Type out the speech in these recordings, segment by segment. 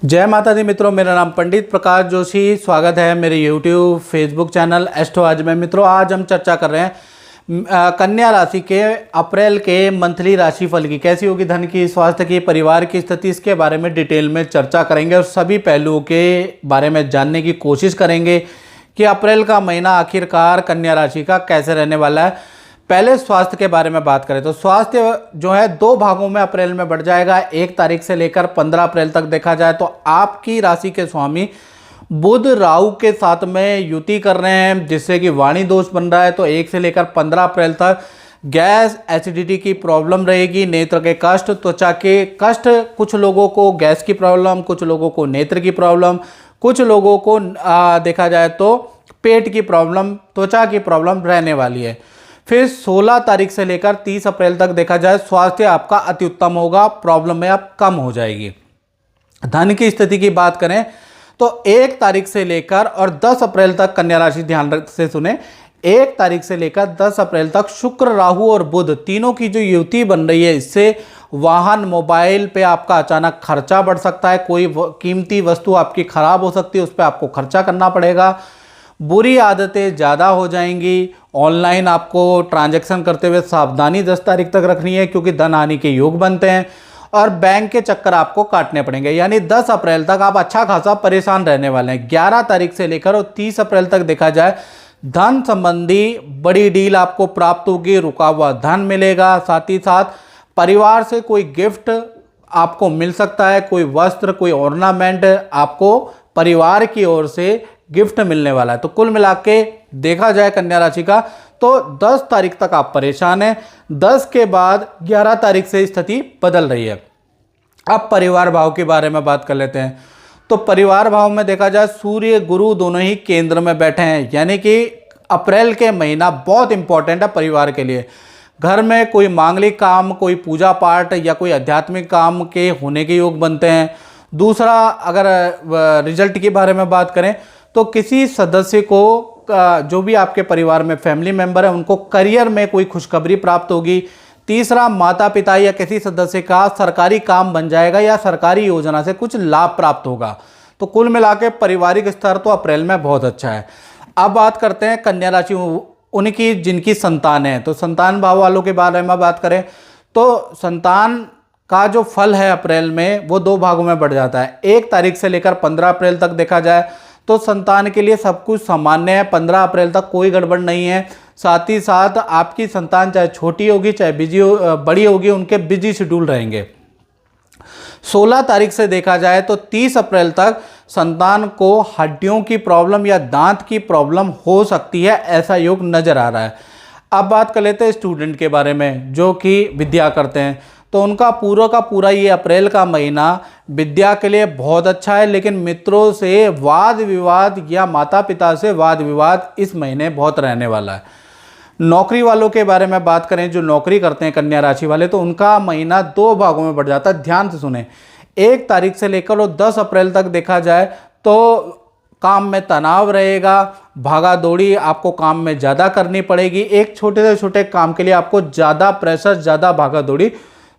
जय माता दी मित्रों, मेरा नाम पंडित प्रकाश जोशी। स्वागत है मेरे यूट्यूब फेसबुक चैनल एस्ट्रो आज में। मित्रों, आज हम चर्चा कर रहे हैं कन्या राशि के अप्रैल के मंथली राशिफल की। कैसी होगी धन की, स्वास्थ्य की, परिवार की स्थिति, इसके बारे में डिटेल में चर्चा करेंगे और सभी पहलुओं के बारे में जानने की कोशिश करेंगे कि अप्रैल का महीना आखिरकार कन्या राशि का कैसे रहने वाला है। पहले स्वास्थ्य के बारे में बात करें तो स्वास्थ्य जो है दो भागों में अप्रैल में बढ़ जाएगा। 1 तारीख से लेकर 15 अप्रैल तक देखा जाए तो आपकी राशि के स्वामी बुध राहु के साथ में युति कर रहे हैं, जिससे कि वाणी दोष बन रहा है। तो 1 से लेकर 15 अप्रैल तक गैस एसिडिटी की प्रॉब्लम रहेगी, नेत्र के कष्ट, त्वचा के कष्ट, कुछ लोगों को गैस की प्रॉब्लम, कुछ लोगों को नेत्र की प्रॉब्लम, कुछ लोगों को देखा जाए तो पेट की प्रॉब्लम, त्वचा की प्रॉब्लम रहने वाली है। फिर 16 तारीख से लेकर 30 अप्रैल तक देखा जाए स्वास्थ्य आपका अति उत्तम होगा, प्रॉब्लम में आप कम हो जाएगी। धन की स्थिति की बात करें तो 1 तारीख से लेकर और 10 अप्रैल तक कन्या राशि ध्यान से सुने, 1 तारीख से लेकर 10 अप्रैल तक शुक्र, राहु और बुध तीनों की जो युति बन रही है, इससे वाहन, मोबाइल पे आपका अचानक खर्चा बढ़ सकता है। कोई कीमती वस्तु आपकी खराब हो सकती है, उस पर आपको खर्चा करना पड़ेगा। बुरी आदतें ज़्यादा हो जाएंगी। ऑनलाइन आपको ट्रांजैक्शन करते हुए सावधानी 10 तारीख तक रखनी है, क्योंकि धन हानि के योग बनते हैं और बैंक के चक्कर आपको काटने पड़ेंगे। यानी 10 अप्रैल तक आप अच्छा खासा परेशान रहने वाले हैं। 11 तारीख से लेकर और 30 अप्रैल तक देखा जाए धन संबंधी बड़ी डील आपको प्राप्त होगी, रुका हुआ धन मिलेगा। साथ ही साथ परिवार से कोई गिफ्ट आपको मिल सकता है, कोई वस्त्र, कोई ऑर्नामेंट आपको परिवार की ओर से गिफ्ट मिलने वाला है। तो कुल मिला के देखा जाए कन्या राशि का तो 10 तारीख तक आप परेशान हैं। 10 के बाद 11 तारीख से स्थिति बदल रही है। अब परिवार भाव के बारे में बात कर लेते हैं। तो परिवार भाव में देखा जाए सूर्य गुरु दोनों ही केंद्र में बैठे हैं, यानी कि अप्रैल के महीना बहुत इंपॉर्टेंट है परिवार के लिए। घर में कोई मांगलिक काम, कोई पूजा पाठ या कोई आध्यात्मिक काम के होने के योग बनते हैं। दूसरा, अगर रिजल्ट के बारे में बात करें तो किसी सदस्य को, जो भी आपके परिवार में फैमिली मेंबर है, उनको करियर में कोई खुशखबरी प्राप्त होगी। तीसरा, माता पिता या किसी सदस्य का सरकारी काम बन जाएगा या सरकारी योजना से कुछ लाभ प्राप्त होगा। तो कुल मिला के पारिवारिक स्तर तो अप्रैल में बहुत अच्छा है। अब बात करते हैं कन्या राशि उनकी जिनकी संतान है। तो संतान भाव वालों के बारे में बात करें तो संतान का जो फल है अप्रैल में वो 2 भागों में बढ़ जाता है। 1 तारीख से लेकर 15 अप्रैल तक देखा जाए तो संतान के लिए सब कुछ सामान्य है। 15 अप्रैल तक कोई गड़बड़ नहीं है। साथ ही साथ आपकी संतान चाहे छोटी होगी चाहे बड़ी होगी, उनके बिजी शेड्यूल रहेंगे। 16 तारीख से देखा जाए तो 30 अप्रैल तक संतान को हड्डियों की प्रॉब्लम या दांत की प्रॉब्लम हो सकती है, ऐसा योग नजर आ रहा है। अब बात कर लेते हैं स्टूडेंट के बारे में जो कि विद्या करते हैं। तो उनका पूरा का पूरा ये अप्रैल का महीना विद्या के लिए बहुत अच्छा है, लेकिन मित्रों से वाद विवाद या माता पिता से वाद विवाद इस महीने बहुत रहने वाला है। नौकरी वालों के बारे में बात करें, जो नौकरी करते हैं कन्या राशि वाले, तो उनका महीना 2 भागों में बढ़ जाता है। ध्यान से सुने, 1 तारीख से लेकर और 10 अप्रैल तक देखा जाए तो काम में तनाव रहेगा, भागा दौड़ी आपको काम में ज़्यादा करनी पड़ेगी। एक छोटे से छोटे काम के लिए आपको ज़्यादा प्रेशर, ज़्यादा भागा दौड़ी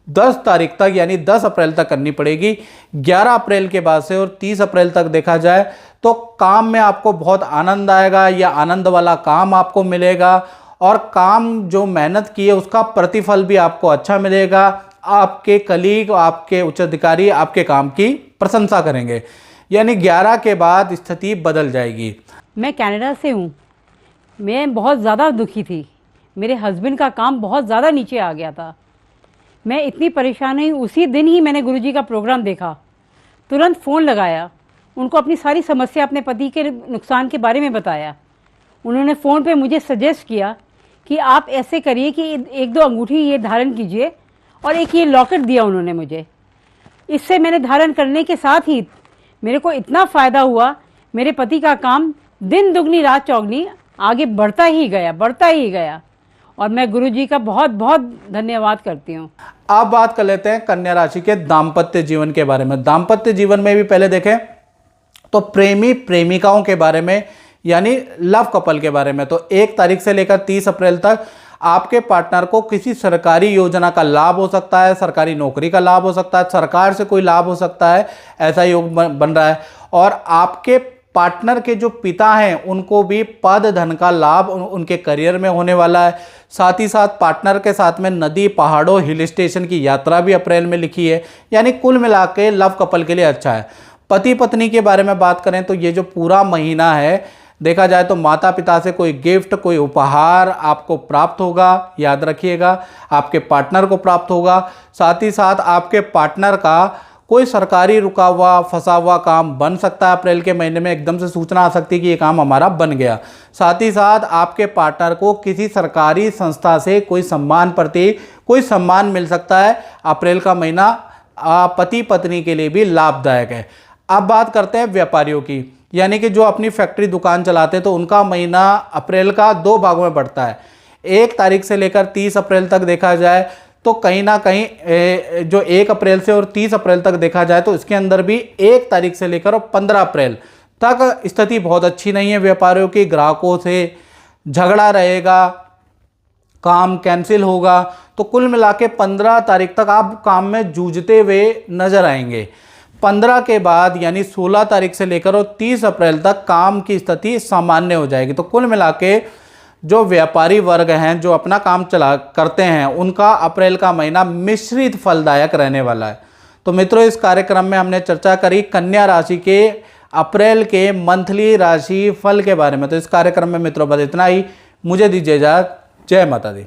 10 तारीख तक यानी 10 अप्रैल तक करनी पड़ेगी। 11 अप्रैल के बाद से और 30 अप्रैल तक देखा जाए तो काम में आपको बहुत आनंद आएगा या आनंद वाला काम आपको मिलेगा और काम जो मेहनत की है उसका प्रतिफल भी आपको अच्छा मिलेगा। आपके कलीग, आपके उच्च अधिकारी आपके काम की प्रशंसा करेंगे। यानी 11 के बाद स्थिति बदल जाएगी। मैं कनाडा से हूँ। मैं बहुत ज़्यादा दुखी थी। मेरे हस्बैंड का काम बहुत ज़्यादा नीचे आ गया था। मैं इतनी परेशान हुई, उसी दिन ही मैंने गुरुजी का प्रोग्राम देखा, तुरंत फ़ोन लगाया, उनको अपनी सारी समस्या, अपने पति के नुकसान के बारे में बताया। उन्होंने फ़ोन पे मुझे सजेस्ट किया कि आप ऐसे करिए कि 1-2 अंगूठी ये धारण कीजिए, और एक ये लॉकेट दिया उन्होंने मुझे। इससे मैंने धारण करने के साथ ही मेरे को इतना फ़ायदा हुआ, मेरे पति का काम दिन दुगनी रात चौगनी आगे बढ़ता ही गया। और मैं गुरुजी का बहुत बहुत धन्यवाद करती हूँ। अब बात कर लेते हैं कन्या राशि के दाम्पत्य जीवन के बारे में। दाम्पत्य जीवन में भी पहले देखें तो प्रेमी प्रेमिकाओं के बारे में, यानी लव कपल के बारे में। तो 1 तारीख से लेकर 30 अप्रैल तक आपके पार्टनर को किसी सरकारी योजना का लाभ हो सकता है, सरकारी नौकरी का लाभ हो सकता है, सरकार से कोई लाभ हो सकता है, ऐसा योग बन रहा है। और आपके पार्टनर के जो पिता हैं उनको भी पद धन का लाभ उनके करियर में होने वाला है। साथ ही साथ पार्टनर के साथ में नदी, पहाड़ों, हिल स्टेशन की यात्रा भी अप्रैल में लिखी है। यानी कुल मिला के लव कपल के लिए अच्छा है। पति पत्नी के बारे में बात करें तो ये जो पूरा महीना है, देखा जाए तो माता पिता से कोई गिफ्ट, कोई उपहार आपको प्राप्त होगा, याद रखिएगा, आपके पार्टनर को प्राप्त होगा। साथ ही साथ आपके पार्टनर का कोई सरकारी रुका हुआ, फंसा हुआ काम बन सकता है। अप्रैल के महीने में एकदम से सूचना आ सकती है कि ये काम हमारा बन गया। साथ ही साथ आपके पार्टनर को किसी सरकारी संस्था से कोई सम्मान प्रति कोई सम्मान मिल सकता है। अप्रैल का महीना पति पत्नी के लिए भी लाभदायक है। अब बात करते हैं व्यापारियों की, यानी कि जो अपनी फैक्ट्री दुकान चलाते हैं, तो उनका महीना अप्रैल का 2 भागों में बढ़ता है। 1 तारीख से लेकर 30 अप्रैल तक देखा जाए तो कहीं ना कहीं जो 1 अप्रैल से और 30 अप्रैल तक देखा जाए तो इसके अंदर भी 1 तारीख से लेकर और 15 अप्रैल तक स्थिति बहुत अच्छी नहीं है। व्यापारियों की ग्राहकों से झगड़ा रहेगा, काम कैंसिल होगा। तो कुल मिला के 15 तारीख तक आप काम में जूझते हुए नजर आएंगे। 15 के बाद यानी 16 तारीख से लेकर और 30 अप्रैल तक काम की स्थिति सामान्य हो जाएगी। तो कुल मिला के जो व्यापारी वर्ग हैं, जो अपना काम चला करते हैं, उनका अप्रैल का महीना मिश्रित फलदायक रहने वाला है। तो मित्रों, इस कार्यक्रम में हमने चर्चा करी कन्या राशि के अप्रैल के मंथली राशि फल के बारे में। तो इस कार्यक्रम में मित्रों बस इतना ही। मुझे दीजिए इजाजत। जय माता दी।